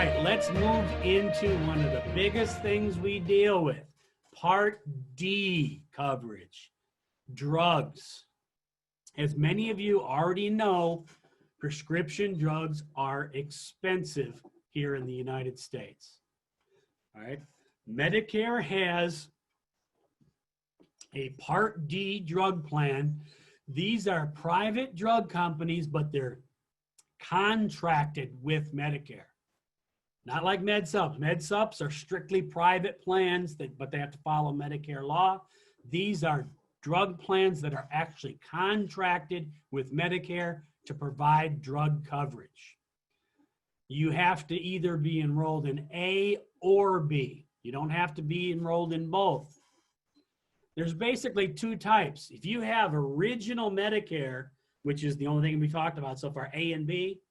right, let's move into one of the biggest things we deal with, Part D coverage, drugs. As many of you already know, prescription drugs are expensive here in the United States. All right, Medicare has a Part D drug plan. These are private drug companies, but they're contracted with Medicare. Not like MedSups. MedSups are strictly private plans, but they have to follow Medicare law. These are drug plans that are actually contracted with Medicare to provide drug coverage. You have to either be enrolled in A or B. You don't have to be enrolled in both. There's basically two types. If you have original Medicare, which is the only thing we talked about so far, A and B,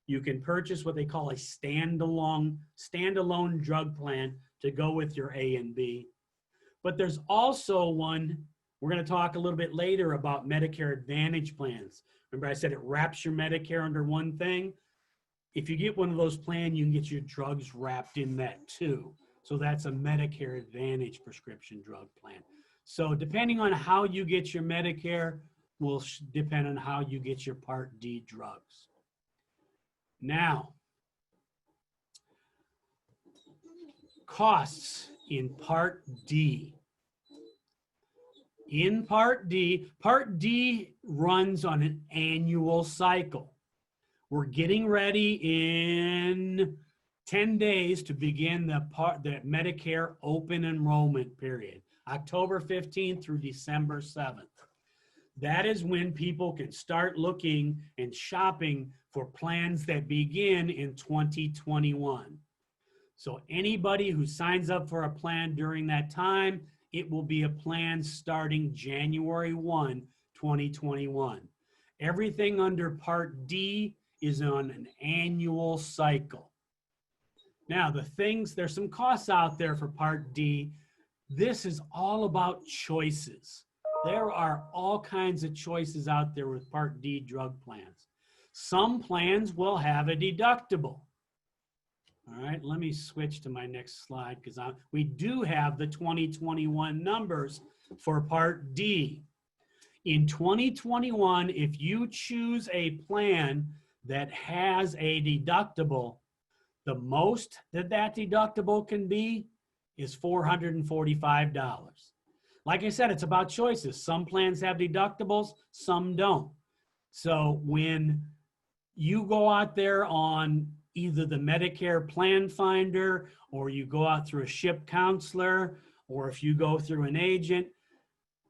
you can purchase what they call a standalone drug plan to go with your A and B. But there's also one, we're going to talk a little bit later about Medicare Advantage plans. Remember I said it wraps your Medicare under one thing? If you get one of those plans, you can get your drugs wrapped in that too. So that's a Medicare Advantage prescription drug plan. So depending on how you get your Medicare will depend on how you get your Part D drugs. Now, costs in Part D. In Part D runs on an annual cycle. We're getting ready in 10 days to begin the Medicare open enrollment period, October 15th through December 7th. That is when people can start looking and shopping for plans that begin in 2021. So anybody who signs up for a plan during that time, it will be a plan starting January 1, 2021. Everything under Part D is on an annual cycle. Now, there's some costs out there for Part D. This is all about choices. There are all kinds of choices out there with Part D drug plans. Some plans will have a deductible. All right, let me switch to my next slide because we do have the 2021 numbers for Part D. In 2021, if you choose a plan that has a deductible, the most that deductible can be is $445. Like I said, it's about choices. Some plans have deductibles, some don't. So when you go out there on either the Medicare Plan Finder, or you go out through a SHIP counselor, or if you go through an agent,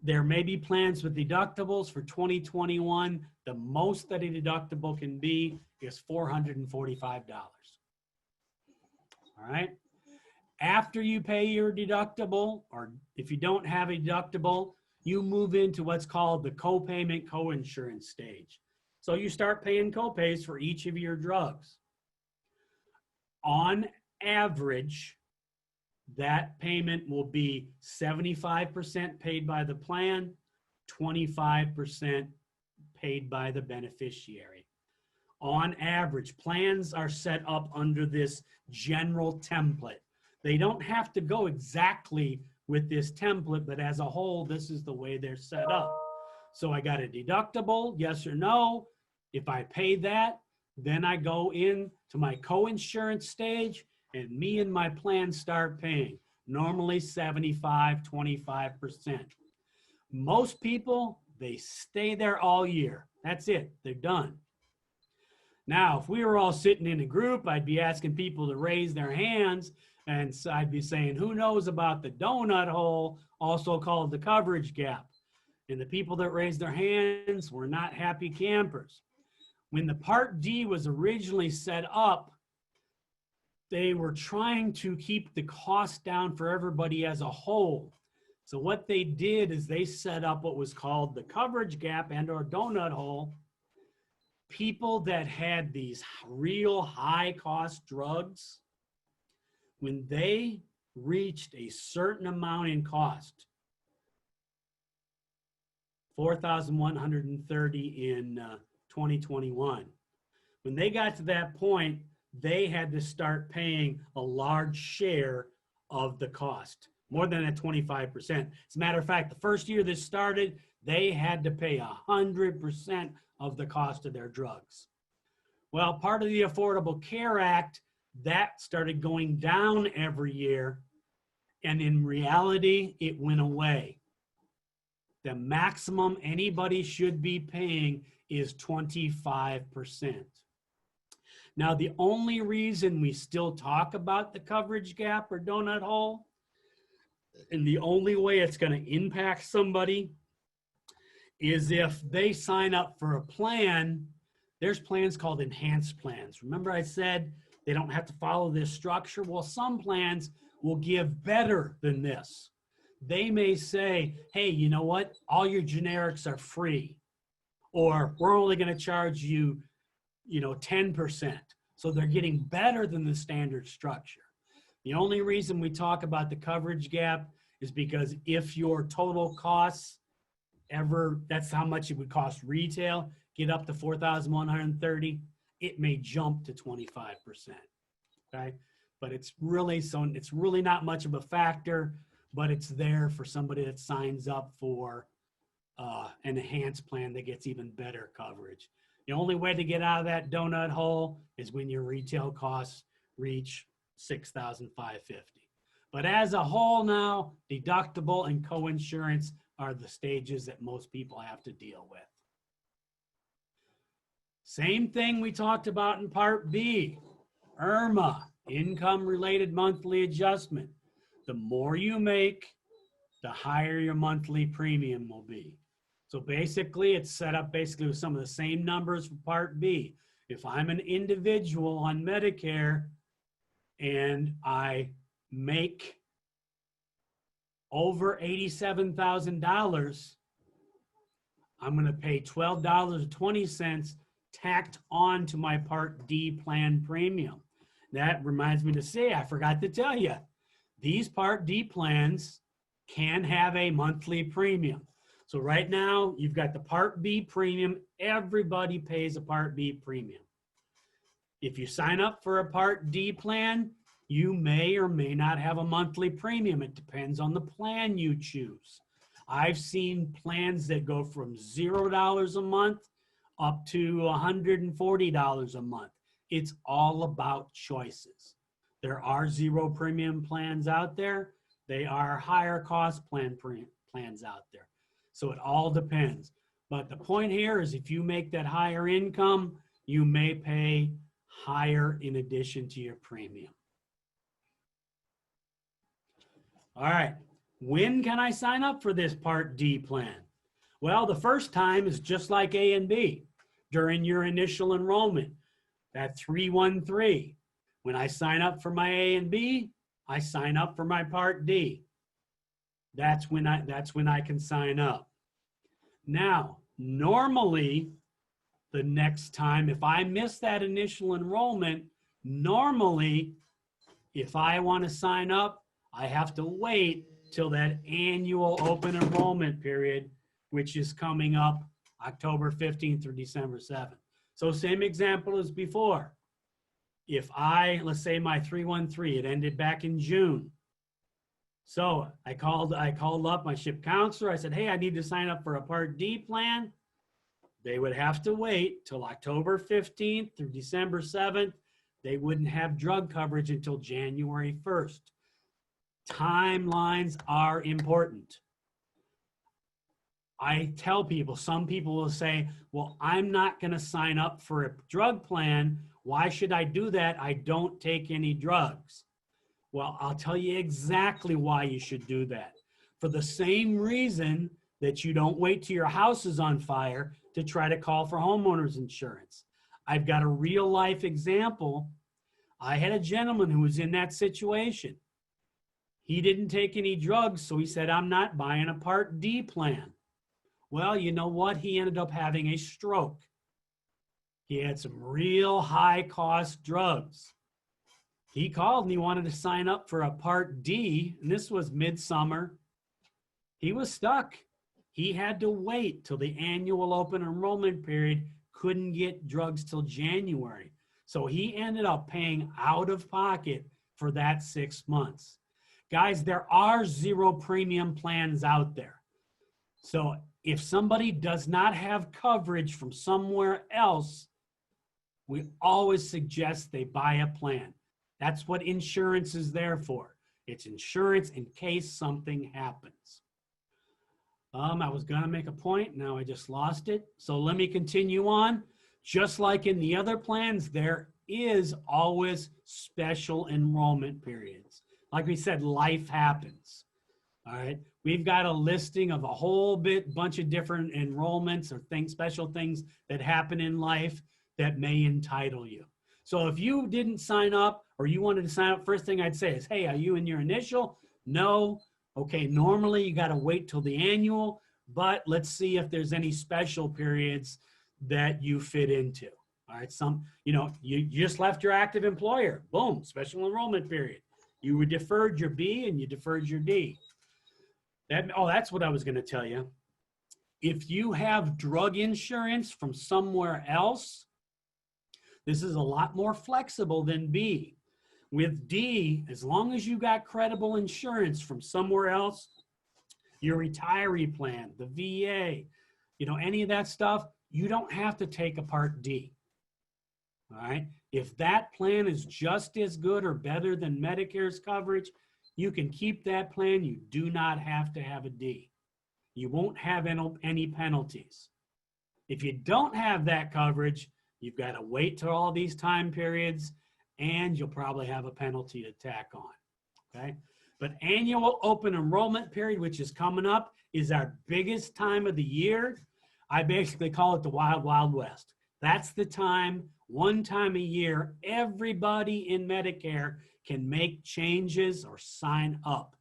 there may be plans with deductibles for 2021. The most that a deductible can be is $445. All right. After you pay your deductible, or if you don't have a deductible, you move into what's called the co-payment co-insurance stage. So you start paying co-pays for each of your drugs. On average, that payment will be 75% paid by the plan, 25% paid by the beneficiary. On average, plans are set up under this general template. They don't have to go exactly with this template, but as a whole, this is the way they're set up. So I got a deductible, yes or no. If I pay that, then I go in to my co-insurance stage, and me and my plan start paying. Normally 75, 25%. Most people, they stay there all year. That's it, they're done. Now, if we were all sitting in a group, I'd be asking people to raise their hands, and so I'd be saying, who knows about the donut hole, also called the coverage gap? And the people that raised their hands were not happy campers. When the Part D was originally set up, they were trying to keep the cost down for everybody as a whole. So what they did is they set up what was called the coverage gap and or donut hole. People that had these real high cost drugs, when they reached a certain amount in cost, $4,130 in 2021. When they got to that point, they had to start paying a large share of the cost, more than at 25%. As a matter of fact, the first year this started, they had to pay 100% of the cost of their drugs. Well, part of the Affordable Care Act, that started going down every year, and in reality, it went away. The maximum anybody should be paying is 25%. Now, the only reason we still talk about the coverage gap or donut hole, and the only way it's going to impact somebody, is if they sign up for a plan. There's plans called enhanced plans. Remember I said they don't have to follow this structure? Well, some plans will give better than this. They may say, hey, you know what? All your generics are free, or we're only going to charge you, 10%. So they're getting better than the standard structure. The only reason we talk about the coverage gap is because if your total costs that's how much it would cost retail, get up to $4,130, it may jump to 25%. Okay, but it's really not much of a factor, but it's there for somebody that signs up for an enhanced plan that gets even better coverage. The only way to get out of that donut hole is when your retail costs reach $6,550. But as a whole now, deductible and coinsurance are the stages that most people have to deal with. Same thing we talked about in Part B, IRMA, income-related monthly adjustment. The more you make, the higher your monthly premium will be. So basically, it's set up with some of the same numbers for Part B. If I'm an individual on Medicare and I make over $87,000, I'm going to pay $12.20 tacked on to my Part D plan premium. That reminds me to say, I forgot to tell you, these Part D plans can have a monthly premium. So right now, you've got the Part B premium. Everybody pays a Part B premium. If you sign up for a Part D plan, you may or may not have a monthly premium. It depends on the plan you choose. I've seen plans that go from $0 a month up to $140 a month. It's all about choices. There are zero premium plans out there. They are higher cost plans out there. So it all depends. But the point here is if you make that higher income, you may pay higher in addition to your premium. All right, when can I sign up for this Part D plan? Well, the first time is just like A and B, during your initial enrollment, that 313. When I sign up for my A and B, I sign up for my Part D. That's when I can sign up. Now, normally, the next time, if I miss that initial enrollment, normally, if I want to sign up, I have to wait till that annual open enrollment period, which is coming up October 15th through December 7th. So same example as before. If let's say my 313, it ended back in June. So I called up my SHIP counselor. I said, hey, I need to sign up for a Part D plan. They would have to wait till October 15th through December 7th. They wouldn't have drug coverage until January 1st. Timelines are important. I tell people, some people will say, well, I'm not going to sign up for a drug plan. Why should I do that? I don't take any drugs. Well, I'll tell you exactly why you should do that. For the same reason that you don't wait till your house is on fire to try to call for homeowners insurance. I've got a real life example. I had a gentleman who was in that situation. He didn't take any drugs, so he said, I'm not buying a Part D plan. Well, you know what? He ended up having a stroke. He had some real high cost drugs. He called and he wanted to sign up for a Part D, and this was midsummer. He was stuck. He had to wait till the annual open enrollment period, couldn't get drugs till January. So he ended up paying out of pocket for that 6 months. Guys, there are zero premium plans out there. So if somebody does not have coverage from somewhere else, we always suggest they buy a plan. That's what insurance is there for. It's insurance in case something happens. I was going to make a point. Now I just lost it. So let me continue on. Just like in the other plans, there is always special enrollment periods. Like we said, life happens. All right. We've got a listing of a whole bunch of different enrollments or special things that happen in life that may entitle you. So if you didn't sign up or you wanted to sign up, first thing I'd say is, hey, are you in your initial? No. Okay, normally you got to wait till the annual, but let's see if there's any special periods that you fit into. All right, you just left your active employer. Boom, special enrollment period. You deferred your B and you deferred your D. That's what I was going to tell you. If you have drug insurance from somewhere else, this is a lot more flexible than B. With D, as long as you got credible insurance from somewhere else, your retiree plan, the VA, any of that stuff, you don't have to take a Part D. All right. If that plan is just as good or better than Medicare's coverage, you can keep that plan. You do not have to have a D. You won't have any penalties. If you don't have that coverage, you've got to wait till all these time periods, and you'll probably have a penalty to tack on, okay? But annual open enrollment period, which is coming up, is our biggest time of the year. I basically call it the Wild, Wild West. That's the time, one time a year, everybody in Medicare can make changes or sign up.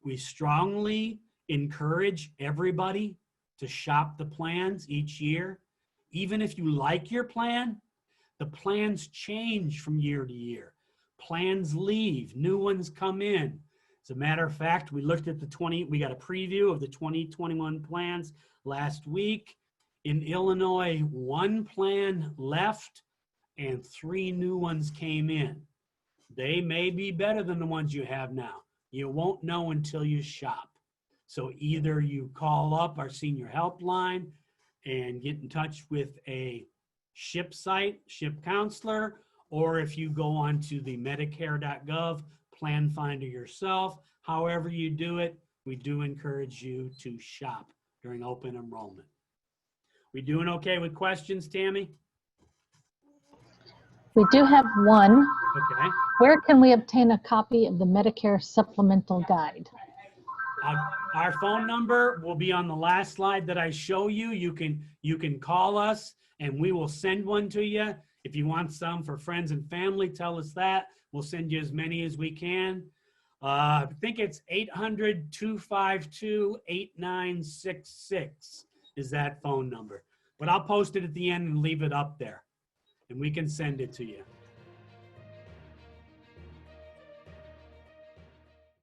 We strongly encourage everybody to shop the plans each year. Even if you like your plan, the plans change from year to year. Plans leave, new ones come in. As a matter of fact, we looked at we got a preview of the 2021 plans last week. In Illinois, 1 plan left and 3 new ones came in. They may be better than the ones you have now. You won't know until you shop. So either you call up our senior helpline and get in touch with a SHIP site, SHIP counselor, or if you go on to the Medicare.gov plan finder yourself, however you do it, we do encourage you to shop during open enrollment. We doing okay with questions, Tammy? We do have one. Okay. Where can we obtain a copy of the Medicare Supplemental Guide? Our phone number will be on the last slide that I show you. You can call us and we will send one to you. If you want some for friends and family, tell us that. We'll send you as many as we can. I think it's 800-252-8966 is that phone number. But I'll post it at the end and leave it up there. And we can send it to you.